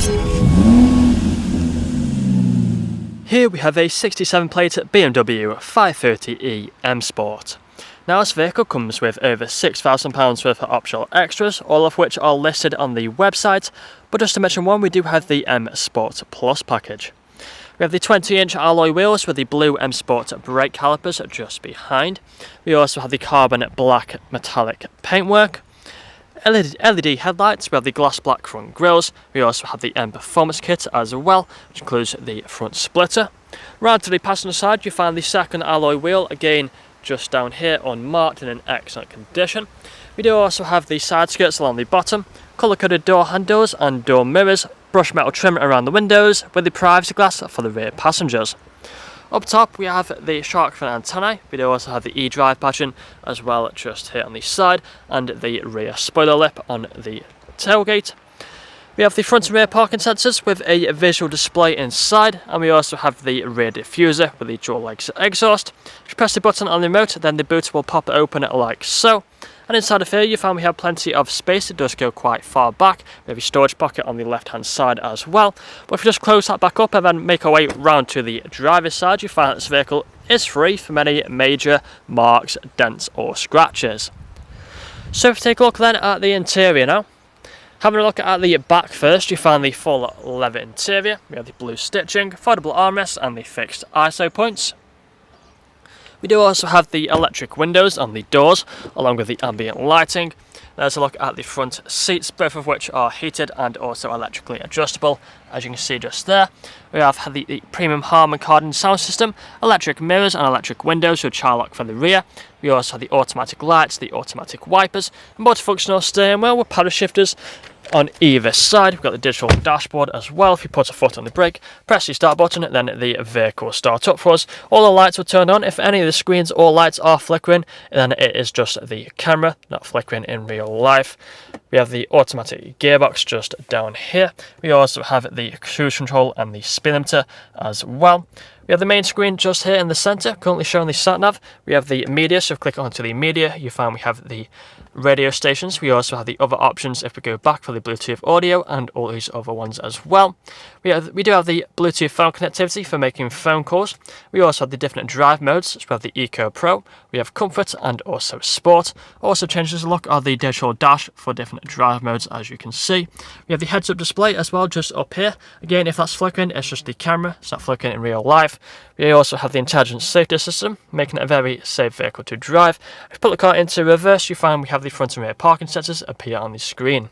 Here we have a 67 plate BMW 530e M Sport. Now this vehicle comes with over £6,000 worth of optional extras, all of which are listed on the website, but just to mention one, we do have the M Sport Plus package. We have the 20-inch alloy wheels with the blue M Sport brake calipers just behind. We also have the carbon black metallic paintwork. LED headlights, we have the gloss black front grills. We also have the M Performance kit as well, which includes the front splitter. Round to the passenger side, you find the second alloy wheel, again just down here unmarked and in excellent condition. We do also have the side skirts along the bottom, colour-coded door handles and door mirrors, brushed metal trim around the windows with the privacy glass for the rear passengers. Up top we have the shark fin antennae. We do also have the eDrive patching as well just here on the side, and the rear spoiler lip on the tailgate. We have the front and rear parking sensors with a visual display inside, and we also have the rear diffuser with the dual exhaust. If you press the button on the remote, then the boot will pop open like so. And inside of here you find we have plenty of space. It does go quite far back. We have a storage pocket on the left hand side as well. But if you just close that back up and then make our way round to the driver's side, you find that this vehicle is free from any major marks, dents or scratches. So if you take a look then at the interior now. Having a look at the back first, you find the full leather interior. We have the blue stitching, foldable armrests and the fixed ISO points. We do also have the electric windows on the doors, along with the ambient lighting. There's a look at the front seats, both of which are heated and also electrically adjustable, as you can see just there. We have the premium Harman Kardon sound system, electric mirrors and electric windows with child lock for the rear. We also have the automatic lights, the automatic wipers, and multifunctional steering wheel with paddle shifters on either side. We've got the digital dashboard as well. If you put a foot on the brake, press the start button, then the vehicle will start up for us. All the lights will turn on. If any of the screens or lights are flickering, then it is just the camera, not flickering in real life. We have the automatic gearbox just down here. We also have the cruise control and the speedometer as well. We have the main screen just here in the centre, currently showing the sat-nav. We have the media, so if we click onto the media, you find we have the radio stations. We also have the other options if we go back for the Bluetooth audio and all these other ones as well. We do have the Bluetooth phone connectivity for making phone calls. We also have the different drive modes, so we have the Eco Pro, we have Comfort and also Sport. Also changes the look of the digital dash for different drive modes, as you can see. We have the heads-up display as well just up here. Again, if that's flickering, it's just the camera, it's not flickering in real life. We also have the intelligent safety system, making it a very safe vehicle to drive. If you put the car into reverse, you find we have the front and rear parking sensors appear on the screen.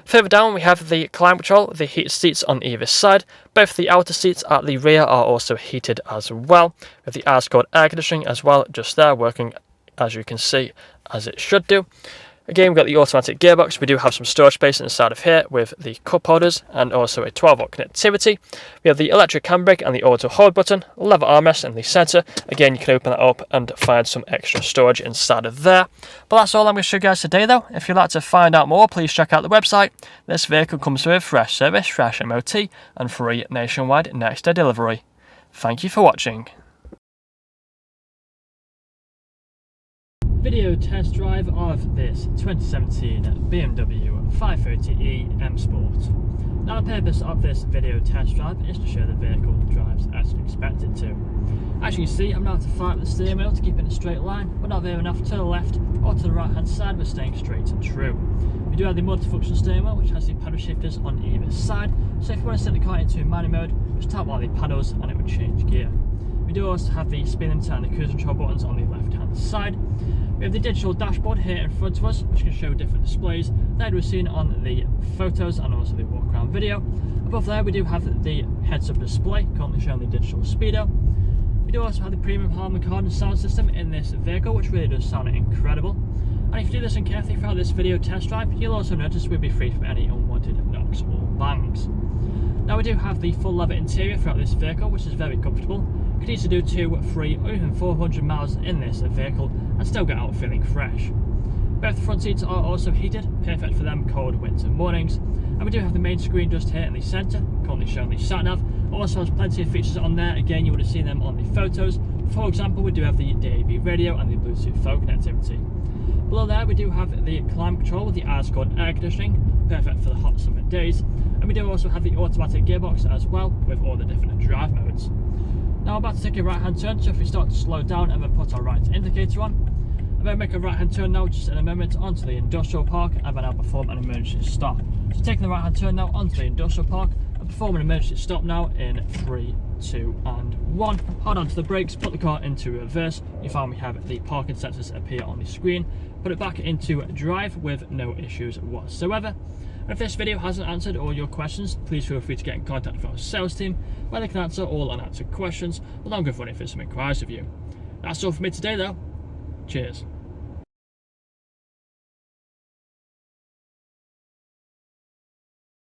Further down we have the climate control, the heated seats on either side. Both the outer seats at the rear are also heated as well, with the ice-cold air conditioning as well just there, working as you can see as it should do. Again, we've got the automatic gearbox. We do have some storage space inside of here with the cup holders and also a 12-volt connectivity. We have the electric handbrake and the auto hold button, leather armrest in the centre. Again, you can open that up and find some extra storage inside of there. But that's all I'm going to show you guys today though. If you'd like to find out more, please check out the website. This vehicle comes with fresh service, fresh MOT and free nationwide next day delivery. Thank you for watching. Video test drive of this 2017 BMW 530e M Sport. Now the purpose of this video test drive is to show the vehicle drives as expected to. As you can see, I'm now to fire up the steering wheel to keep it in a straight line. We're not veering off to the left or to the right hand side, we're staying straight and true. We do have the multifunction steering wheel which has the paddle shifters on either side, so if you want to set the car into manual mode, just tap one of the paddles and it would change gear. We do also have the speedometer and the cruise control buttons on the left hand side. We have the digital dashboard here in front of us, which can show different displays that we've seen on the photos and also the walk around video. Above there we do have the heads-up display, currently showing the digital speedo. We do also have the premium Harman Kardon sound system in this vehicle, which really does sound incredible. And if you do listen carefully throughout this video test drive, you'll also notice we'll be free from any unwanted knocks or bangs. Now we do have the full leather interior throughout this vehicle, which is very comfortable. You can easily do 2, 3 or even 400 miles in this vehicle and still get out feeling fresh. Both the front seats are also heated, perfect for them cold winter mornings. And we do have the main screen just here in the centre, currently showing the sat-nav. Also has plenty of features on there, again you would have seen them on the photos. For example, we do have the DAB radio and the Bluetooth phone connectivity. Below there we do have the climate control with the ice-cold air conditioning, perfect for the hot summer days. And we do also have the automatic gearbox as well, with all the different drive modes. Now I'm about to take a right hand turn, so if we start to slow down and then put our right indicator on, and then make a right hand turn now just in a moment onto the industrial park, and then I'll perform an emergency stop. So taking the right hand turn now onto the industrial park, and perform an emergency stop now in 3, 2 and 1. Hold on to the brakes, put the car into reverse. You find we have the parking sensors appear on the screen. Put it back into drive with no issues whatsoever. And if this video hasn't answered all your questions, please feel free to get in contact with our sales team, where they can answer all unanswered questions, along with running through some inquiries with you. That's all for me today though. Cheers.